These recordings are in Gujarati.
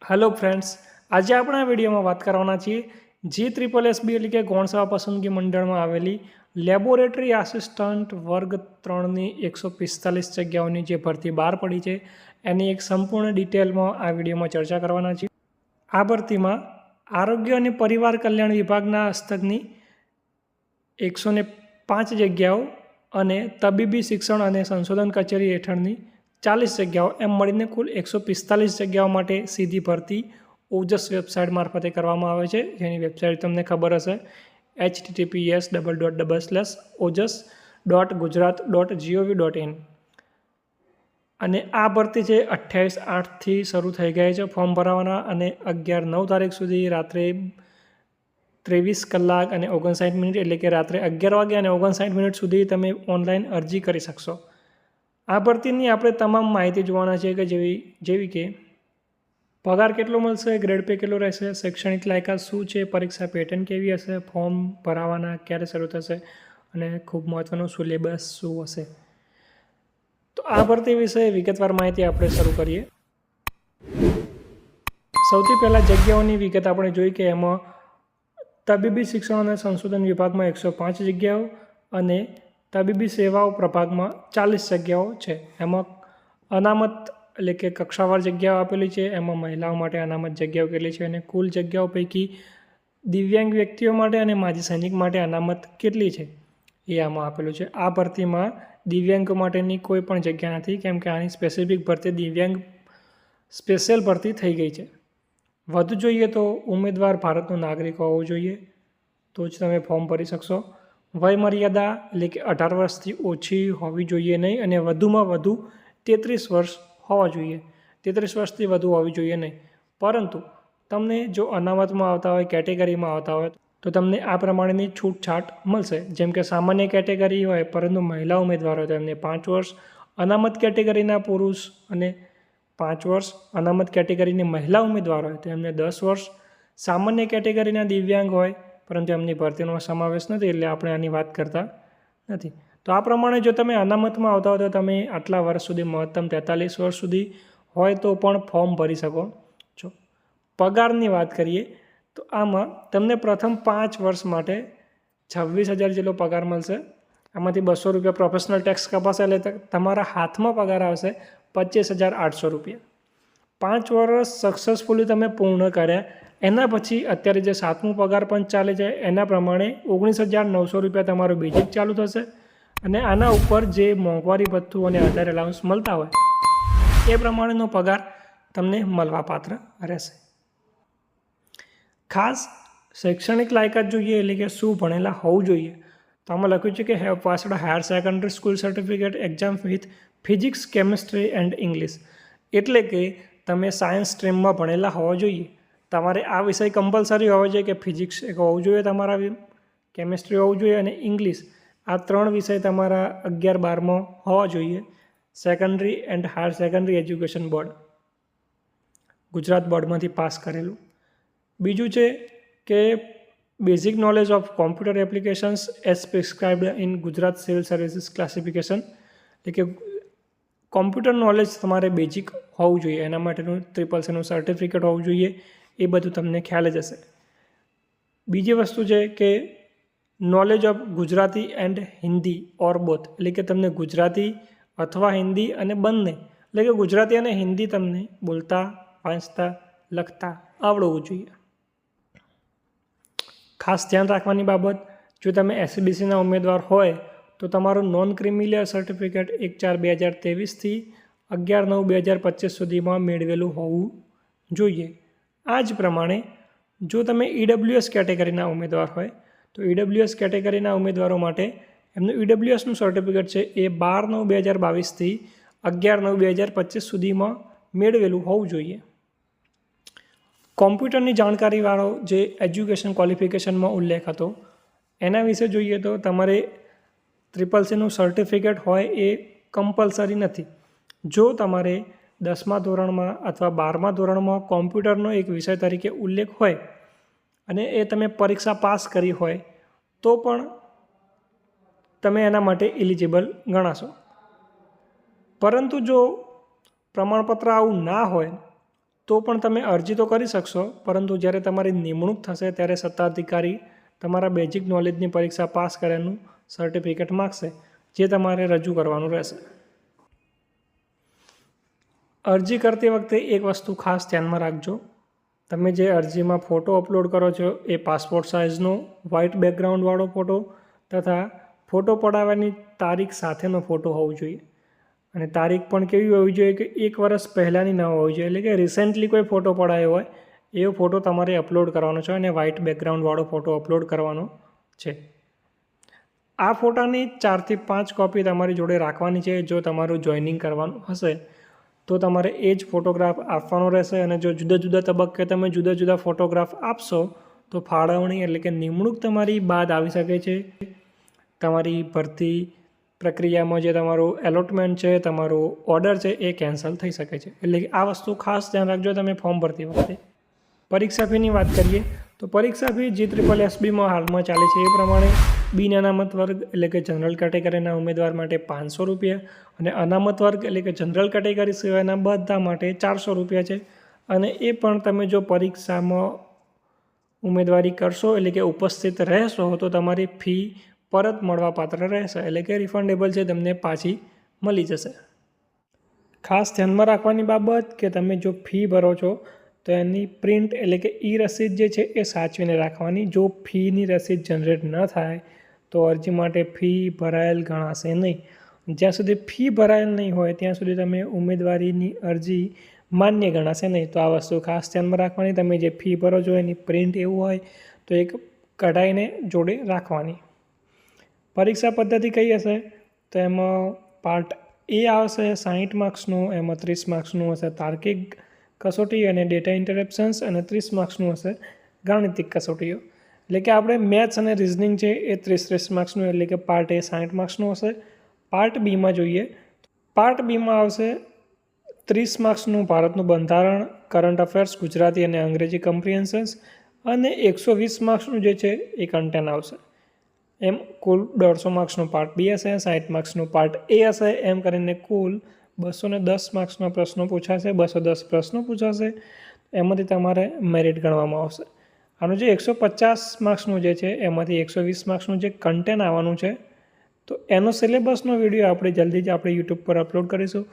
હેલો ફ્રેન્ડ્સ, આજે આપણે આ વિડીયોમાં વાત કરવાના છીએ GSSB એટલે કે ગૌણ સેવા પસંદગી મંડળમાં આવેલી લેબોરેટરી આસિસ્ટન્ટ વર્ગ 3ની 145 જગ્યાઓની જે ભરતી બહાર પડી છે એની એક સંપૂર્ણ ડિટેલમાં આ વિડીયોમાં ચર્ચા કરવાના છીએ। આ ભરતીમાં આરોગ્ય અને પરિવાર કલ્યાણ વિભાગના હસ્તકની 105 જગ્યાઓ અને તબીબી શિક્ષણ અને સંશોધન કચેરી હેઠળની 40 જગ્યાઓ એમ મળીને કુલ 145 જગ્યાઓ માટે સીધી ભરતી ઓજસ વેબસાઇટ મારફતે કરવામાં આવે છે, જેની વેબસાઇટ તમને ખબર હશે https://ojas.gujarat.gov.in। અને આ ભરતી છે 28/8થી શરૂ થઈ ગઈ છે ફોર્મ ભરાવાના, અને 11/9 તારીખ સુધી રાત્રે 23 કલાક અને 59 મિનિટ એટલે કે રાત્રે 11 વાગે અને 59 મિનિટ સુધી તમે ઓનલાઈન અરજી કરી શકશો। આ ભરતીની આપણે તમામ માહિતી જોવાના છે કે જેવી કે પગાર કેટલો મળશે, ગ્રેડ પે કેટલો રહેશે, શૈક્ષણિક લાયકાત શું છે, પરીક્ષા પેટર્ન કેવી હશે, ફોર્મ ભરાવાના ક્યારે શરૂ થશે અને ખૂબ મહત્ત્વનું સિલેબસ શું હશે। તો આ ભરતી વિશે વિગતવાર માહિતી આપણે શરૂ કરીએ। સૌથી પહેલાં જગ્યાઓની વિગત આપણે જોઈ કે એમાં તબીબી શિક્ષણ અને સંશોધન વિભાગમાં 105 જગ્યાઓ અને તબીબી સેવાઓ પ્રભાગમાં 40 જગ્યાઓ છે। એમાં અનામત એટલે કે કક્ષાવાર જગ્યાઓ આપેલી છે, એમાં મહિલાઓ માટે અનામત જગ્યાઓ કેટલી છે અને કુલ જગ્યાઓ પૈકી દિવ્યાંગ વ્યક્તિઓ માટે અને માજી સૈનિક માટે અનામત કેટલી છે એ આમાં આપેલું છે। આ ભરતીમાં દિવ્યાંગ માટેની કોઈ પણ જગ્યા નથી, કેમ કે આની સ્પેસિફિક ભરતી દિવ્યાંગ સ્પેશિયલ ભરતી થઈ ગઈ છે। વધુ જોઈએ તો ઉમેદવાર ભારતનો નાગરિક હોવો જોઈએ તો જ તમે ફોર્મ ભરી શકશો। વય મર્યાદા એટલે કે 18 વર્ષથી ઓછી હોવી જોઈએ નહીં અને વધુમાં વધુ 33 વર્ષ હોવા જોઈએ, 33 વર્ષથી વધુ હોવી જોઈએ નહીં। પરંતુ તમને જો અનામતમાં આવતા હોય, કેટેગરીમાં આવતા હોય તો તમને આ પ્રમાણેની છૂટછાટ મળશે। જેમ કે સામાન્ય કેટેગરી હોય પરંતુ મહિલા ઉમેદવાર હોય તો એમને 5 વર્ષ, અનામત કેટેગરીના પુરુષ અને 5 વર્ષ, અનામત કેટેગરીની મહિલા ઉમેદવાર હોય તો એમને 10 વર્ષ, સામાન્ય કેટેગરીના દિવ્યાંગ હોય પરંતુ એમની ભરતીનો સમાવેશ નથી એટલે આપણે આની વાત કરતા નથી। તો આ પ્રમાણે જો તમે અનામતમાં આવતા હોય તો તમે આટલા વર્ષ સુધી મહત્તમ 43 વર્ષ સુધી હોય તો પણ ફોર્મ ભરી શકો છો। પગારની વાત કરીએ તો આમાં તમને પ્રથમ 5 વર્ષ માટે 26,000 જેટલો પગાર મળશે। આમાંથી 200 રૂપિયા પ્રોફેશનલ ટેક્સ કપાશે એટલે તમારા હાથમાં પગાર આવશે 25,800 રૂપિયા। 5 વર્ષ સક્સેસફુલી તમે પૂર્ણ કર્યા એના પછી અત્યારે જે 7મું પગાર પંચ ચાલે છે એના પ્રમાણે 19,900 રૂપિયા તમારું બેઝિક ચાલુ થશે અને આના ઉપર જે મોંઘવારી ભથ્થું અને અધર એલાઉન્સ મળતા હોય એ પ્રમાણેનો પગાર તમને મળવાપાત્ર રહેશે। ખાસ શૈક્ષણિક લાયકાત જોઈએ એટલે કે શું ભણેલા હોવું જોઈએ તો આમાં લખ્યું છે કે have passed higher secondary school certificate exam with physics, chemistry and English, એટલે કે તમે સાયન્સ સ્ટ્રીમમાં ભણેલા હોવા જોઈએ। તમારે આ વિષય કમ્પલસરી હોવો જોઈએ કે ફિઝિક્સ હોવું જોઈએ, તમારા કેમિસ્ટ્રી હોવું જોઈએ અને ઇંગ્લિશ, આ 3 વિષય તમારા 11-12માં હોવા જોઈએ। Secondary and higher secondary education board, Gujarat બોર્ડમાંથી પાસ કરેલું। બીજું છે કે basic knowledge of computer applications as prescribed in Gujarat civil services classification, એટલે કે કોમ્પ્યુટર નોલેજ તમારે બેઝિક હોવું જોઈએ, એના માટેનું CCCનું સર્ટિફિકેટ હોવું જોઈએ, એ બધું તમને ખ્યાલ જ હશે। બીજી વસ્તુ છે કે knowledge of Gujarati and Hindi or both, એટલે કે તમને ગુજરાતી અથવા હિન્દી અને બંને, એટલે કે ગુજરાતી અને હિન્દી તમને બોલતા, વાંચતા, લખતા આવડવું જોઈએ। ખાસ ધ્યાન રાખવાની બાબત, જો તમે SCBCના ઉમેદવાર હોય તો તમારું નોન ક્રિમિલિયર સર્ટિફિકેટ 1/4/2023થી 11/9/2025 સુધીમાં મેળવેલું હોવું જોઈએ। આ જ પ્રમાણે જો તમે EWS કેટેગરીના ઉમેદવાર હોય તો EWS કેટેગરીના ઉમેદવારો માટે એમનું EWSનું સર્ટિફિકેટ છે એ 12/9/2022થી 11/9/2025 સુધીમાં મેળવેલું હોવું જોઈએ। કોમ્પ્યુટરની જાણકારીવાળો જે એજ્યુકેશન ક્વોલિફિકેશનમાં ઉલ્લેખ હતો એના વિશે જોઈએ તો તમારે CCCનું સર્ટિફિકેટ હોય એ કમ્પલસરી નથી। જો તમારે 10મા ધોરણમાં અથવા 12મા ધોરણમાં કોમ્પ્યુટરનો એક વિષય તરીકે ઉલ્લેખ હોય અને એ તમે પરીક્ષા પાસ કરી હોય તો પણ તમે એના માટે એલિજિબલ ગણાશો। પરંતુ જો પ્રમાણપત્ર આવું ના હોય તો પણ તમે અરજી તો કરી શકશો, પરંતુ જ્યારે તમારી નિમણૂક થશે ત્યારે સત્તાધિકારી તમારા બેઝિક નોલેજની પરીક્ષા પાસ કર્યાનું સર્ટિફિકેટ માગશે, જે તમારે રજૂ કરવાનું રહેશે. અરજી કરતી વખતે એક વસ્તુ ખાસ ધ્યાનમાં રાખજો. તમે જે અરજીમાં ફોટો અપલોડ કરો છો એ પાસપોર્ટ સાઇઝનો વ્હાઇટ બેકગ્રાઉન્ડવાળો ફોટો તથા ફોટો પડાવવાની તારીખ સાથેનો ફોટો હોવો જોઈએ. અને તારીખ પણ કેવી હોવી જોઈએ કે 1 વર્ષ પહેલાંની ન હોવી જોઈએ. એટલે કે રિસેન્ટલી કોઈ ફોટો પડાયો હોય એવો ફોટો તમારે અપલોડ કરવાનો છે અને વ્હાઇટ બેકગ્રાઉન્ડવાળો ફોટો અપલોડ કરવાનો છે. આ ફોટાની 4 થી 5 કોપી તમારી જોડે રાખવાની છે. જો તમારું જોઈનિંગ કરવાનું હશે તો તમારે એ જ ફોટોગ્રાફ આપવાનો રહેશે. અને જો જુદા જુદા તબક્કે તમે જુદા જુદા ફોટોગ્રાફ આપશો તો ફાળવણી એટલે કે નિમણૂક તમારી બાદ આવી શકે છે. તમારી ભરતી પ્રક્રિયામાં જે તમારું એલોટમેન્ટ છે, તમારું ઓર્ડર છે એ કેન્સલ થઈ શકે છે. એટલે કે આ વસ્તુ ખાસ ધ્યાન રાખજો તમે ફોર્મ ભરતી વખતે. પરીક્ષા ફીની વાત કરીએ તો પરીક્ષા ફી GSSBમાં હાલમાં ચાલે છે એ પ્રમાણે બિન અનામત વર્ગ એટલે કે જનરલ કેટેગરીના ઉમેદવાર માટે ₹500 અને અનામત વર્ગ એટલે કે જનરલ કેટેગરી સિવાયના બધા માટે ₹400 છે. અને એ પણ તમે જો પરીક્ષામાં ઉમેદવારી કરશો એટલે કે ઉપસ્થિત રહેશો તો તમારી ફી પરત મળવાપાત્ર રહેશે, એટલે કે રિફંડેબલ છે, તમને પાછી મળી જશે. ખાસ ધ્યાનમાં રાખવાની બાબત કે તમે જો ફી ભરો છો તો એની પ્રિન્ટ એટલે કે રસીદ જે છે એ સાચવીને રાખવાની. જો ફીની રસીદ જનરેટ ન થાય તો અરજી માટે ફી ભરાયેલ ગણાશે નહીં. જ્યાં સુધી ફી ભરાયેલ નહીં હોય ત્યાં સુધી તમે ઉમેદવારીની અરજી માન્ય ગણાશે નહીં. તો આ વસ્તુ ખાસ ધ્યાનમાં રાખવાની. તમે જે ફી ભરો છો એની પ્રિન્ટ એવું હોય તો એક કઢાઈને જોડે રાખવાની. પરીક્ષા પદ્ધતિ કઈ હશે તો એમાં પાર્ટ A આવશે 60 માર્ક્સનું, એમાં 30 માર્ક્સનું હશે તાર્કિક કસોટી અને ડેટા ઇન્ટરપ્શન્સ અને 30 માર્ક્સનું હશે ગાણિતિક કસોટીઓ. એટલે કે આપણે મેથ્સ અને રિઝનિંગ છે એ 30 માર્ક્સનું, એટલે કે પાર્ટ A 60 માર્ક્સનું હશે. પાર્ટ બીમાં જોઈએ, પાર્ટ બીમાં આવશે 30 માર્ક્સનું ભારતનું બંધારણ, કરંટ અફેર્સ, ગુજરાતી અને અંગ્રેજી કમ્પ્રિહેન્શન્સ અને 120 માર્ક્સનું જે છે એ કન્ટેન્ટ આવશે. એમ કુલ 150 માર્ક્સનું પાર્ટ B હશે, 60 માર્ક્સનું પાર્ટ A હશે. એમ કરીને કુલ 210 માર્ક્સના પ્રશ્નો પૂછાશે. 210 પ્રશ્નો પૂછાશે, એમાંથી તમારે મેરિટ ગણવામાં આવશે. આનું જે 150 માર્ક્સનું જે છે એમાંથી 120 માર્ક્સનું જે કન્ટેન્ટ આવવાનું છે તો એનો સિલેબસનો વિડીયો આપણે જલ્દી જ આપણે યુટ્યુબ પર અપલોડ કરીશું.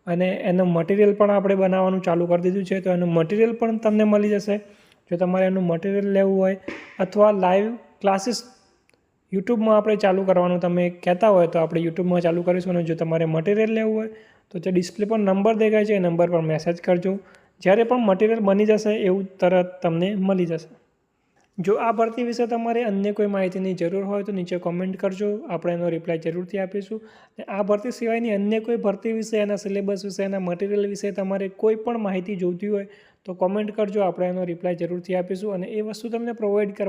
અને એનું મટીરિયલ પણ આપણે બનાવવાનું ચાલુ કરી દીધું છે, તો એનું મટીરિયલ પણ તમને મળી જશે. જો તમારે એનું મટીરિયલ લેવું હોય અથવા લાઈવ ક્લાસીસ યુટ્યુબમાં આપણે ચાલુ કરવાનું તમે કહેતા હોય તો આપણે યુટ્યુબમાં ચાલુ કરીશું. અને જો તમારે મટીરિયલ લેવું હોય તો જે ડિસ્પ્લે પર નંબર દેખાય છે એ નંબર પર મેસેજ કરજો. જ્યારે પણ મટીરિયલ બની જશે એવું તરત તમને મળી જશે. જો આ ભરતી વિશે તમારે અન્ય કોઈ માહિતીની જરૂર હોય તો નીચે કોમેન્ટ કરજો, આપણે એનો રિપ્લાય જરૂરથી આપીશું. અને આ ભરતી સિવાયની અન્ય કોઈ ભરતી વિશે, એના સિલેબસ વિશે, એના મટીરિયલ વિશે તમારે કોઈ પણ માહિતી જોઈતી હોય તો કોમેન્ટ કરજો, આપણે એનો રિપ્લાય જરૂરથી આપીશું. અને એ વસ્તુ તમને પ્રોવાઈડ કરવા